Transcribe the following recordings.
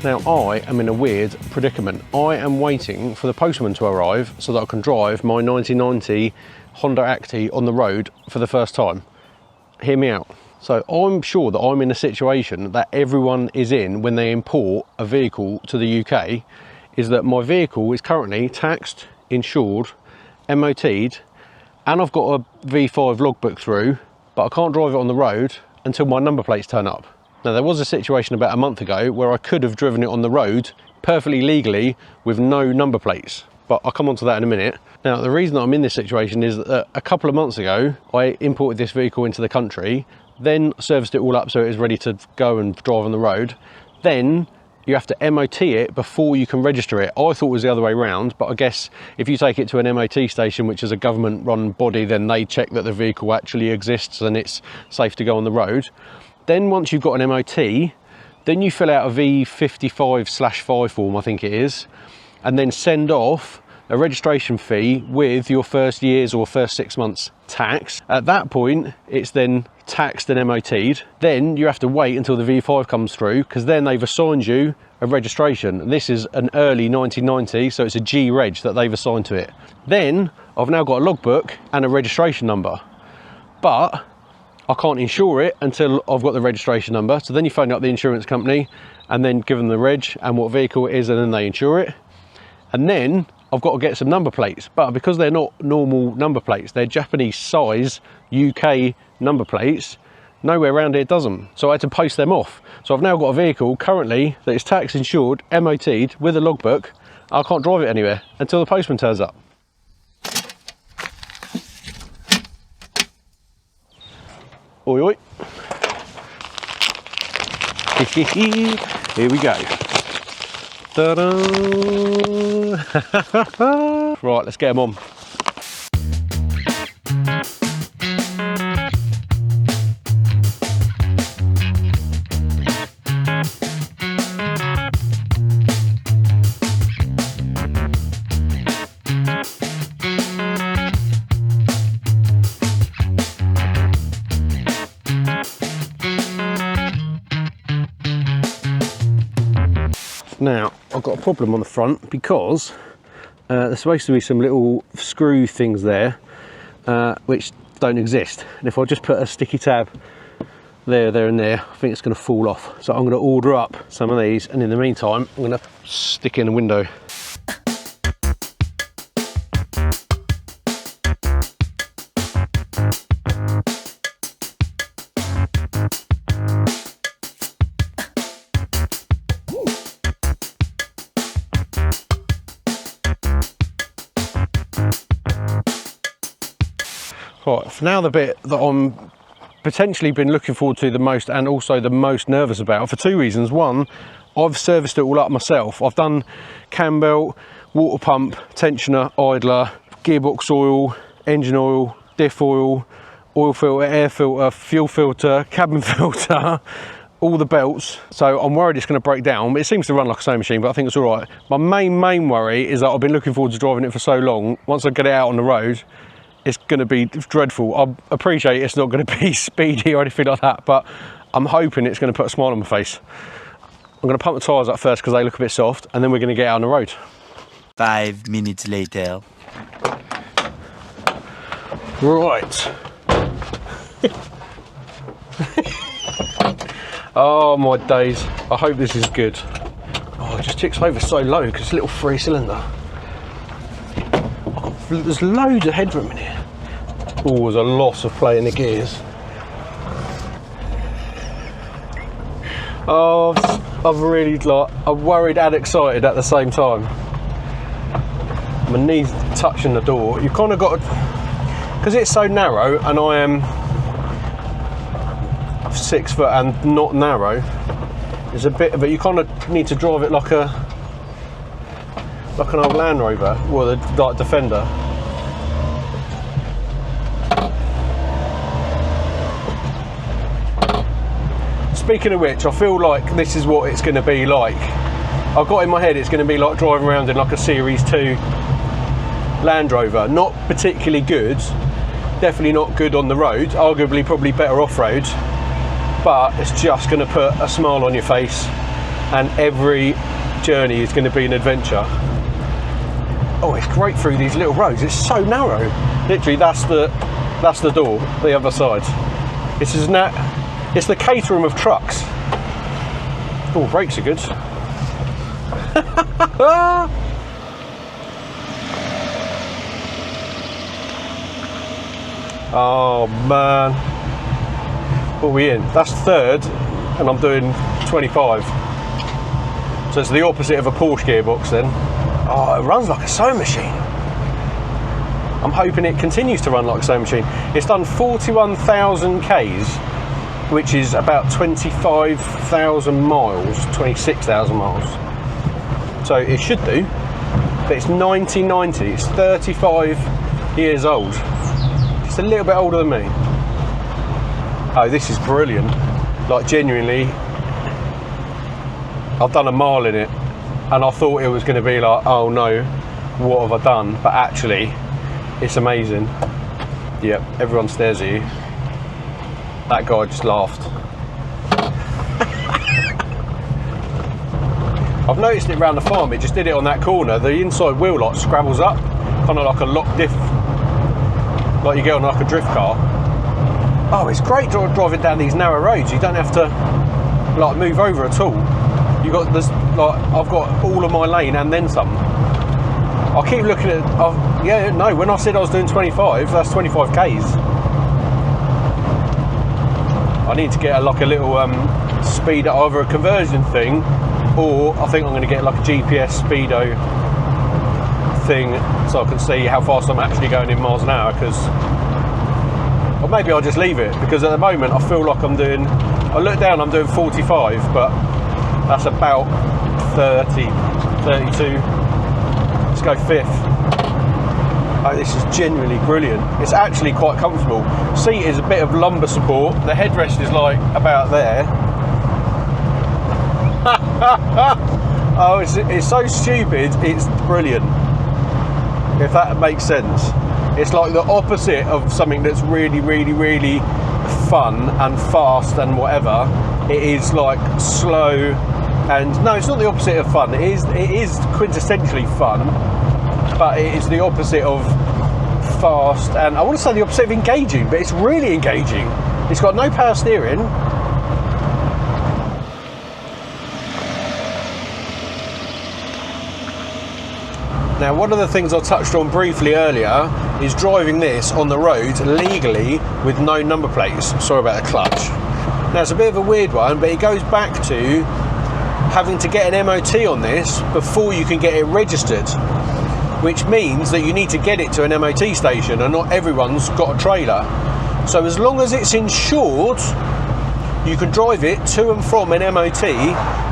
Now I am in a weird predicament. I am waiting for the postman to arrive so that I can drive my 1990 Honda Acty on the road for the first time. Hear me out. So I'm sure that I'm in a situation that everyone is in when they import a vehicle to the UK, is that my vehicle is currently taxed, insured, MOT'd, and I've got a V5 logbook through, but I can't drive it on the road until my number plates turn up. Now there was a situation about a month ago where I could have driven it on the road perfectly legally with no number plates, but I'll come on to that in a minute. Now the reason that I'm in this situation is that a couple of months ago I imported this vehicle into the country, then serviced it all up so it was ready to go and drive on the road. Then you have to MOT it before you can register it. I thought it was the other way around, but I guess if you take it to an MOT station, which is a government run body, then they check that the vehicle actually exists and it's safe to go on the road. Then once you've got an MOT, then you fill out a V55/5 form, I think it is, and then send off a registration fee with your first year's or first 6 months tax. At that point, it's then taxed and MOT'd. Then you have to wait until the V5 comes through, because then they've assigned you a registration. And this is an early 1990, so it's a G reg that they've assigned to it. Then I've now got a logbook and a registration number, but I can't insure it until I've got the registration number. So then you phone up the insurance company and then give them the reg and what vehicle it is, and then they insure it. And then I've got to get some number plates, but because they're not normal number plates, they're Japanese size UK number plates, nowhere around here does them. So I had to post them off. So I've now got a vehicle currently that is tax insured, MOT'd with a logbook. I can't drive it anywhere until the postman turns up. Oi oi. Here we go. Ta-da! Right, let's get them on. Now, I've got a problem on the front because there's supposed to be some little screw things there which don't exist. And if I just put a sticky tab there, there and there, I think it's going to fall off. So I'm going to order up some of these, and in the meantime, I'm going to stick in the window. Right, for now the bit that I'm potentially been looking forward to the most, and also the most nervous about, for two reasons. One, I've serviced it all up myself. I've done cam belt, water pump, tensioner, idler, gearbox oil, engine oil, diff oil, oil filter, air filter, fuel filter, cabin filter, all the belts. So I'm worried it's going to break down. It seems to run like a sewing machine, but I think it's all right. My main worry is that I've been looking forward to driving it for so long. Once I get it out on the road, it's going to be dreadful. I appreciate it's not going to be speedy or anything like that, but I'm hoping it's going to put a smile on my face. I'm going to pump the tyres up first because they look a bit soft, and then we're going to get out on the road. 5 minutes later. Right. Oh my days. I hope this is good. Oh, it just ticks over so low because it's a little 3-cylinder. Oh, there's loads of headroom in here. Oh, there's a loss of play in the gears. Oh, I've really, I'm worried and excited at the same time. My knees touching the door. You've kind of got to, because it's so narrow, and I am 6 foot and not narrow, there's a bit of it, you kind of need to drive it like an old Land Rover, or the like Defender. Speaking of which, I feel like this is what it's going to be like. I've got in my head it's going to be like driving around in like a Series 2 Land Rover. Not particularly good, definitely not good on the road, arguably probably better off-road, but it's just going to put a smile on your face and every journey is going to be an adventure. Oh, it's great through these little roads. It's so narrow. Literally, that's the door, the other side. It's the Caterham of trucks. Oh, brakes are good. Oh man, what are we in? That's third, and I'm doing 25. So it's the opposite of a Porsche gearbox then. Oh, it runs like a sewing machine. I'm hoping it continues to run like a sewing machine. It's done 41,000 Ks, which is about 25,000 miles, 26,000 miles. So it should do, but it's 1990, it's 35 years old. Just a little bit older than me. Oh, this is brilliant. Like, genuinely, I've done a mile in it, and I thought it was going to be like, oh no, what have I done? But actually, it's amazing. Yep, everyone stares at you. That guy just laughed. I've noticed it around the farm, it just did it on that corner. The inside wheel like scrabbles up, kind of like a lock diff, like you get on like a drift car. Oh, it's great driving down these narrow roads. You don't have to like move over at all. You got this, like, I've got all of my lane and then some. I keep looking at, yeah, no, when I said I was doing 25, that's 25 Ks. I need to get like a little speed, either a conversion thing, or I think I'm going to get like a GPS speedo thing so I can see how fast I'm actually going in miles an hour, because, or maybe I'll just leave it, because at the moment I feel like I'm doing, I look down, I'm doing 45, but that's about 30, 32. Let's go fifth. Oh, this is genuinely brilliant. It's actually quite comfortable. Seat is a bit of lumbar support. The headrest is like about there. Oh, it's so stupid, it's brilliant. If that makes sense. It's like the opposite of something that's really, really, really fun and fast and whatever. It is like slow, and no, it's not the opposite of fun. It is quintessentially fun, but it is the opposite of fast, and I want to say the opposite of engaging, but it's really engaging. It's got no power steering. Now, one of the things I touched on briefly earlier is driving this on the road legally with no number plates. Sorry about the clutch. Now, it's a bit of a weird one, but it goes back to having to get an MOT on this before you can get it registered, which means that you need to get it to an MOT station, and not everyone's got a trailer. So as long as it's insured, you can drive it to and from an MOT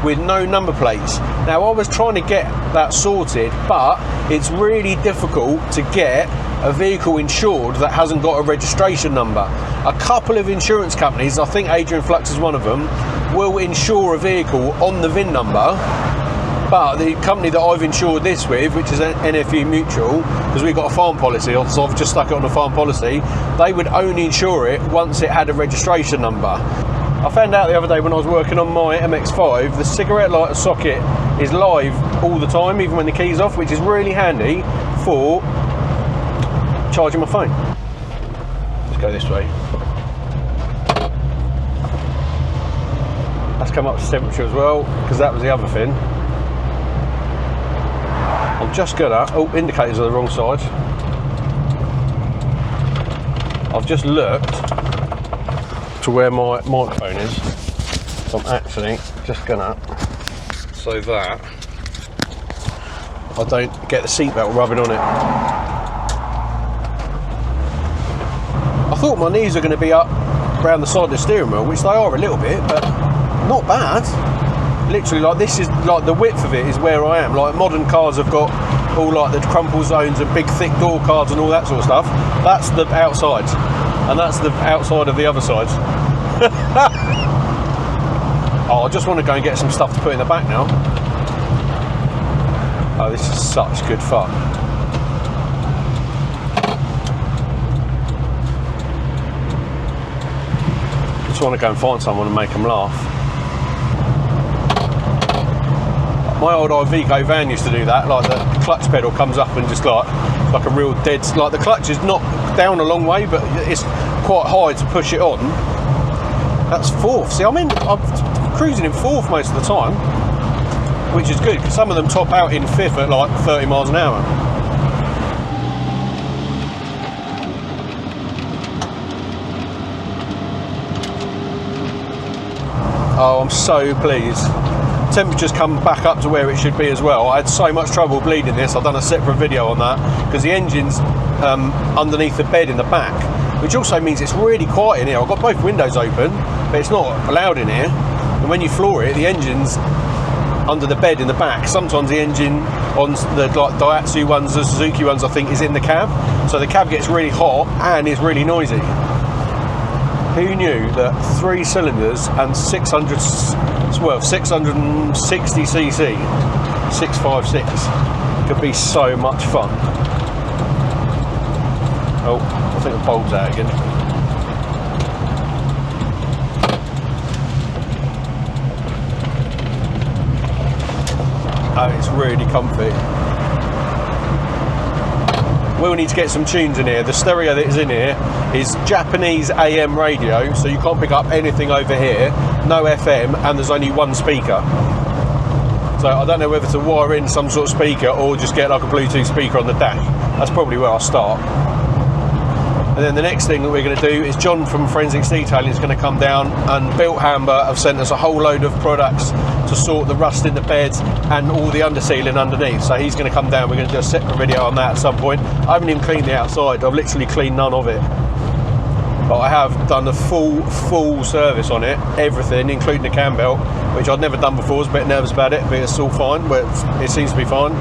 with no number plates. Now, I was trying to get that sorted, but it's really difficult to get a vehicle insured that hasn't got a registration number. A couple of insurance companies, I think Adrian Flux is one of them, will insure a vehicle on the VIN number, but the company that I've insured this with, which is NFU Mutual, because we've got a farm policy, so I've just stuck it on a farm policy, they would only insure it once it had a registration number. I found out the other day when I was working on my MX-5, the cigarette lighter socket is live all the time, even when the key's off, which is really handy for charging my phone. Let's go this way. That's come up to temperature as well, because that was the other thing. I'm just gonna, oh, indicators are the wrong side. I've just looked to where my microphone is, so I'm actually just gonna, so that I don't get the seatbelt rubbing on it. I thought my knees are going to be up around the side of the steering wheel, which they are a little bit, but not bad. Literally, like, this is like the width of it is where I am. Like, modern cars have got all like the crumple zones and big thick door cards and all that sort of stuff. That's the outside, and that's the outside of the other side. Oh, I just want to go and get some stuff to put in the back now. Oh, this is such good fun. Just want to go and find someone and make them laugh. My old Iveco van used to do that, like the clutch pedal comes up and just like a real dead, like the clutch is not down a long way, but it's quite high to push it on. That's fourth. See, I'm cruising in fourth most of the time, which is good, because some of them top out in fifth at like 30 miles an hour. Oh, I'm so pleased. Temperature's come back up to where it should be as well. I had so much trouble bleeding this. I've done a separate video on that because the engine's underneath the bed in the back, which also means it's really quiet in here. I've got both windows open, but it's not loud in here. And when you floor it, the engine's under the bed in the back. Sometimes the engine on the like Daihatsu ones, the Suzuki ones, I think, is in the cab. So the cab gets really hot and is really noisy. Who knew that 3 cylinders and 660cc 656 could be so much fun? Oh, I think the bulb's out again. Oh, it's really comfy. We'll need to get some tunes in here. The stereo that is in here is Japanese AM radio, so you can't pick up anything over here. No FM, and there's only one speaker. So I don't know whether to wire in some sort of speaker or just get like a Bluetooth speaker on the dash. That's probably where I'll start. And then the next thing that we're going to do is John from Forensics Detailing is going to come down, and Built Hamber have sent us a whole load of products to sort the rust in the beds and all the undersealing underneath. So he's going to come down. We're going to do a separate video on that at some point. I haven't even cleaned the outside. I've literally cleaned none of it. But I have done a full service on it, everything, including the cam belt, which I'd never done before. I was a bit nervous about it, but it's all fine. But it seems to be fine.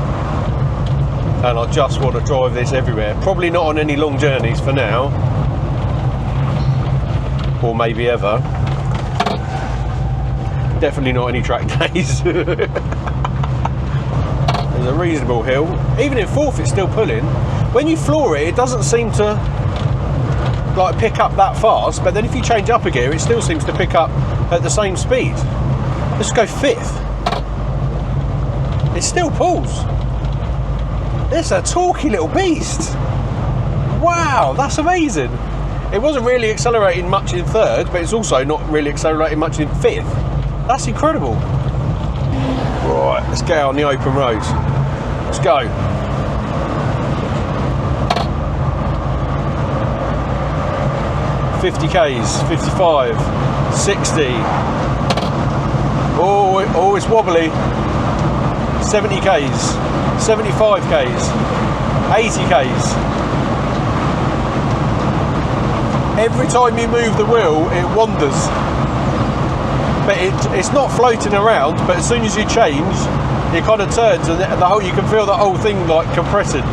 And I just want to drive this everywhere. Probably not on any long journeys for now, or maybe ever. Definitely not any track days. There's a reasonable hill. Even in fourth, it's still pulling. When you floor it, it doesn't seem to like pick up that fast, but then if you change up a gear, it still seems to pick up at the same speed. Let's go fifth. It still pulls. It's a talky little beast. Wow, that's amazing. It wasn't really accelerating much in third, but it's also not really accelerating much in fifth. That's incredible. Right, let's get out on the open roads. Let's go. "50Ks, 55, 60. Oh, it's wobbly. 70Ks, 75Ks, 80Ks. Every time you move the wheel, it wanders. But it's not floating around, but as soon as you change, it kind of turns, and the whole, you can feel the whole thing like compressing.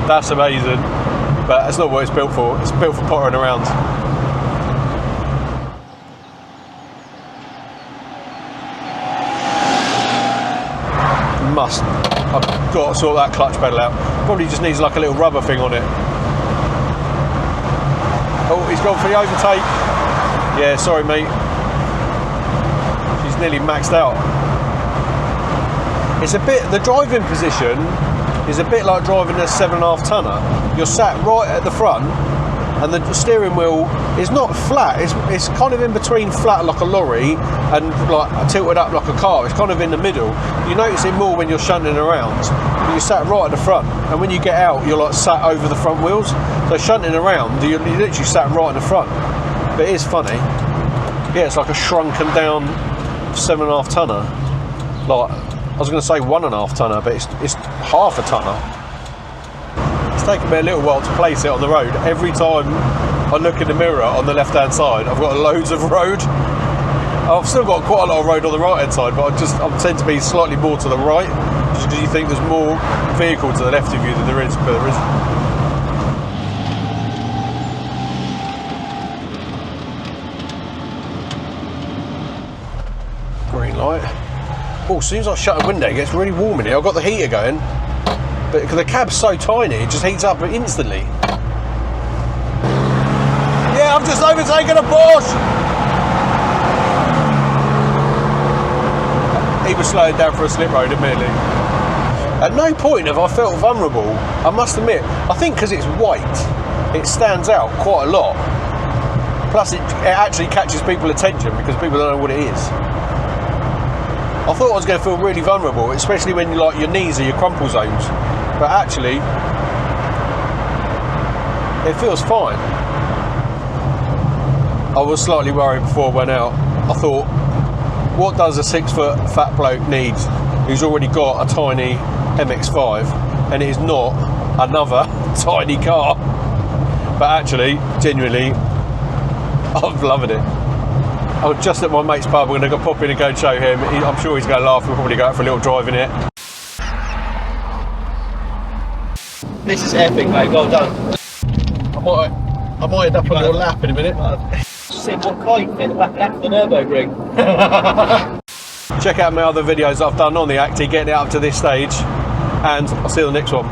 That's amazing. But that's not what it's built for. It's built for pottering around. I've got to sort that clutch pedal out. Probably just needs like a little rubber thing on it. Oh, he's gone for the overtake. Yeah, sorry mate. She's nearly maxed out. It's a bit, the driving position is a bit like driving a 7.5 tonner. You're sat right at the front, and the steering wheel is not flat. It's kind of in between flat like a lorry and like tilted up like a car. It's kind of in the middle. You notice it more when you're shunting around, but you're sat right at the front, and when you get out, you're like sat over the front wheels. So shunting around, you're literally sat right in the front. But it is funny. Yeah, it's like a shrunken down 7.5 tonner. Like, I was going to say 1.5 tonner, but it's half a tonner. It's taken me a little while to place it on the road. Every time I look in the mirror on the left hand side, I've got loads of road. I've still got quite a lot of road on the right hand side, but I tend to be slightly more to the right, just because you think there's more vehicle to the left of you than there is, but there isn't. Green light. Oh, as soon as I shut the window, it gets really warm in here. I've got the heater going, but because the cab's so tiny, it just heats up instantly. Yeah, I've just overtaken a Porsche. was slowing down for a slip road, admittedly. At no point have I felt vulnerable, I must admit. I think because it's white, it stands out quite a lot. Plus it actually catches people's attention because people don't know what it is. I thought I was going to feel really vulnerable, especially when like your knees are your crumple zones. But actually, it feels fine. I was slightly worried before I went out. I thought, what does a 6 foot fat bloke need who's already got a tiny MX-5 and it is not another tiny car? But actually, genuinely, I'm loving it. I was just at my mate's pub. We're going to go pop in and go and show him. I'm sure he's going to laugh. We'll probably go out for a little drive in it. This is epic, mate. Well done. I might end up on your lap in a minute. See what car you can fit back after the Nürburgring. Check out my other videos that I've done on the Acty, getting it up to this stage, and I'll see you on the next one.